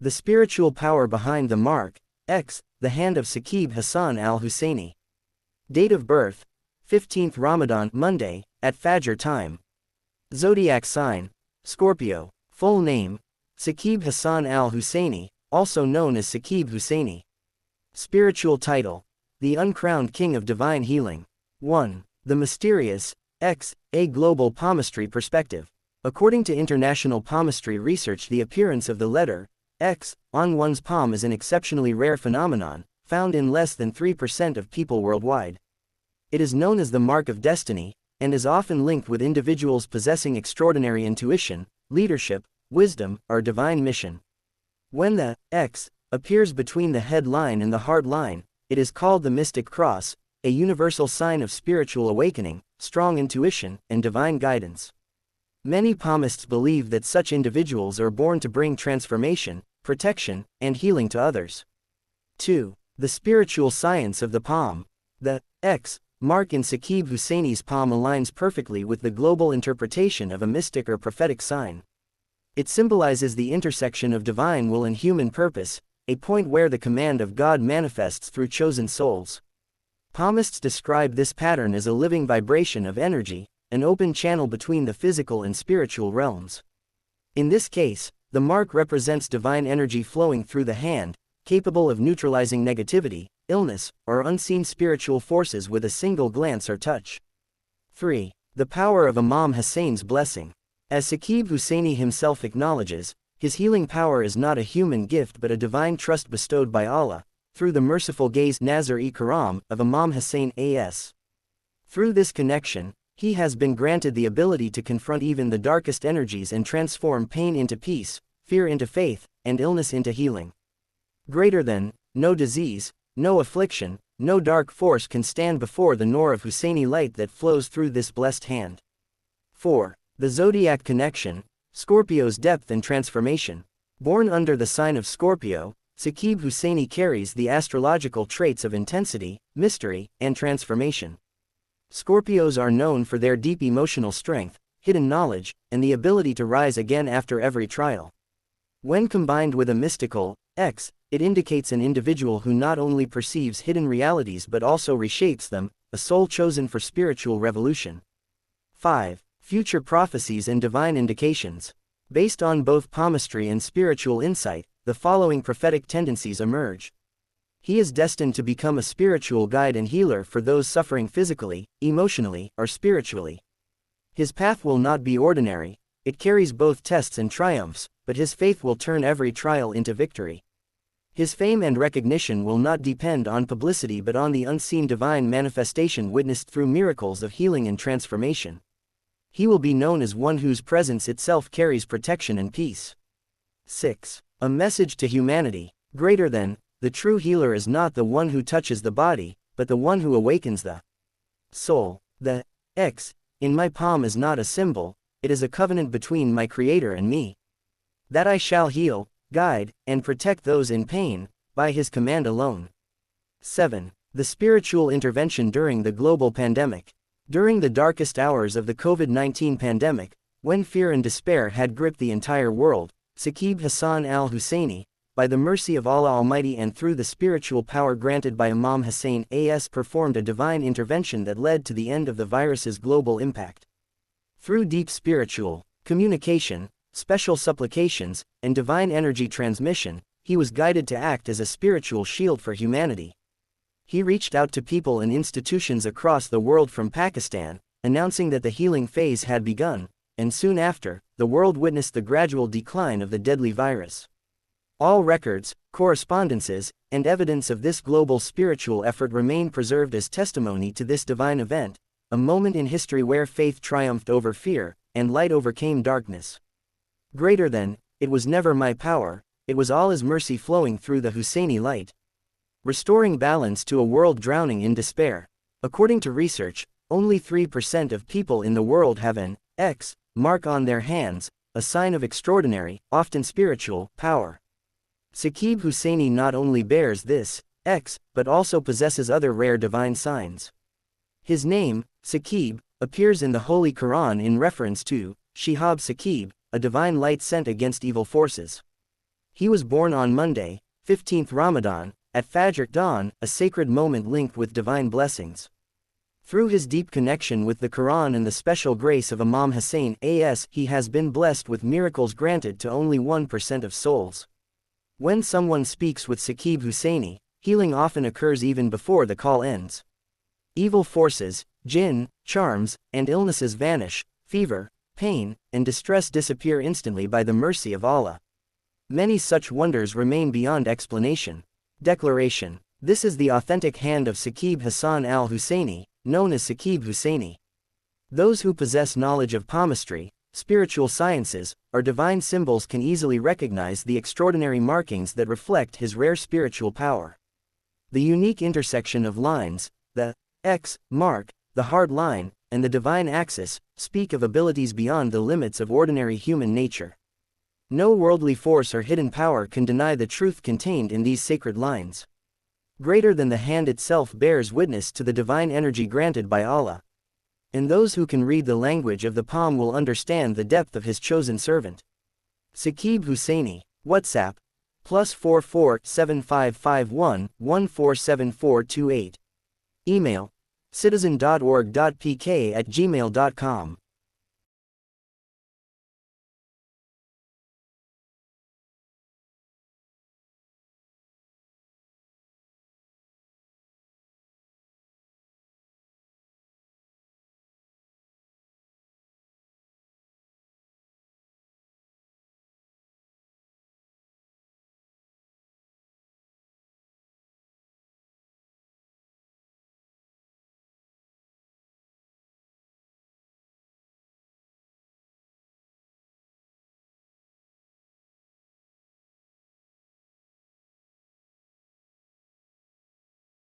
The spiritual power behind the mark, X, the hand of Saqib Hassan Al-Hussaini. Date of birth, 15th Ramadan, Monday, at Fajr time. Zodiac sign, Scorpio. Full name, Saqib Hassan Al-Hussaini, also known as Saqib Hussaini. Spiritual title, the Uncrowned King of Divine Healing. 1. The Mysterious, X, a Global Palmistry Perspective. According to international palmistry research, the appearance of the letter X on one's palm is an exceptionally rare phenomenon, found in less than 3% of people worldwide. It is known as the mark of destiny, and is often linked with individuals possessing extraordinary intuition, leadership, wisdom, or divine mission. When the X appears between the head line and the heart line, it is called the mystic cross, a universal sign of spiritual awakening, strong intuition, and divine guidance. Many palmists believe that such individuals are born to bring transformation, protection, and healing to others. 2. The spiritual science of the palm. The X mark in Saqib Hussaini's palm aligns perfectly with the global interpretation of a mystic or prophetic sign. It symbolizes the intersection of divine will and human purpose, a point where the command of God manifests through chosen souls. Palmists describe this pattern as a living vibration of energy, an open channel between the physical and spiritual realms. In this case, the mark represents divine energy flowing through the hand, capable of neutralizing negativity, illness, or unseen spiritual forces with a single glance or touch. 3. The power of Imam Hussein's blessing. As Saqib Hussaini himself acknowledges, his healing power is not a human gift but a divine trust bestowed by Allah, through the merciful gaze Nazar-e-Karam of Imam Hussain a.s. Through this connection, he has been granted the ability to confront even the darkest energies and transform pain into peace, fear into faith, and illness into healing. Greater than, no disease, no affliction, no dark force can stand before the Noor of Hussaini light that flows through this blessed hand. 4. The Zodiac connection, Scorpio's depth and transformation. Born under the sign of Scorpio, Saqib Hussaini carries the astrological traits of intensity, mystery, and transformation. Scorpios are known for their deep emotional strength, hidden knowledge, and the ability to rise again after every trial. When combined with a mystical X, it indicates an individual who not only perceives hidden realities but also reshapes them, a soul chosen for spiritual revolution. 5. Future prophecies and divine indications. Based on both palmistry and spiritual insight, the following prophetic tendencies emerge. He is destined to become a spiritual guide and healer for those suffering physically, emotionally, or spiritually. His path will not be ordinary, it carries both tests and triumphs, but his faith will turn every trial into victory. His fame and recognition will not depend on publicity but on the unseen divine manifestation witnessed through miracles of healing and transformation. He will be known as one whose presence itself carries protection and peace. 6. A message to humanity. Greater than, the true healer is not the one who touches the body, but the one who awakens the soul. The X in my palm is not a symbol, it is a covenant between my Creator and me. That I shall heal, guide, and protect those in pain, by His command alone. 7. The spiritual intervention during the global pandemic. During the darkest hours of the COVID-19 pandemic, when fear and despair had gripped the entire world, Saqib Hassan Al-Hussaini, by the mercy of Allah Almighty and through the spiritual power granted by Imam Hussain a.s. performed a divine intervention that led to the end of the virus's global impact. Through deep spiritual communication, special supplications, and divine energy transmission, he was guided to act as a spiritual shield for humanity. He reached out to people and institutions across the world from Pakistan, announcing that the healing phase had begun, and soon after, the world witnessed the gradual decline of the deadly virus. All records, correspondences, and evidence of this global spiritual effort remain preserved as testimony to this divine event, a moment in history where faith triumphed over fear, and light overcame darkness. Greater than, it was never my power, it was all His mercy flowing through the Hussaini light. Restoring balance to a world drowning in despair. According to research, only 3% of people in the world have an X mark on their hands, a sign of extraordinary, often spiritual, power. Saqib Hussaini not only bears this X, but also possesses other rare divine signs. His name, Saqib, appears in the Holy Quran in reference to Shihab Saqib, a divine light sent against evil forces. He was born on Monday, 15th Ramadan, at Fajr dawn, a sacred moment linked with divine blessings. Through his deep connection with the Quran and the special grace of Imam Hussain as he has been blessed with miracles granted to only 1% of souls. When someone speaks with Saqib Hussaini, healing often occurs even before the call ends. Evil forces, jinn, charms, and illnesses vanish, fever, pain, and distress disappear instantly by the mercy of Allah. Many such wonders remain beyond explanation. Declaration. This is the authentic hand of Saqib Hassan al-Hussaini, known as Saqib Hussaini. Those who possess knowledge of palmistry, spiritual sciences, or divine symbols can easily recognize the extraordinary markings that reflect his rare spiritual power. The unique intersection of lines, the X mark, the hard line, and the divine axis, speak of abilities beyond the limits of ordinary human nature. No worldly force or hidden power can deny the truth contained in these sacred lines. Greater than the hand itself bears witness to the divine energy granted by Allah. And those who can read the language of the palm will understand the depth of his chosen servant. Saqib Hussaini, WhatsApp, +44 7551 147428. Email, citizen.org.pk@gmail.com.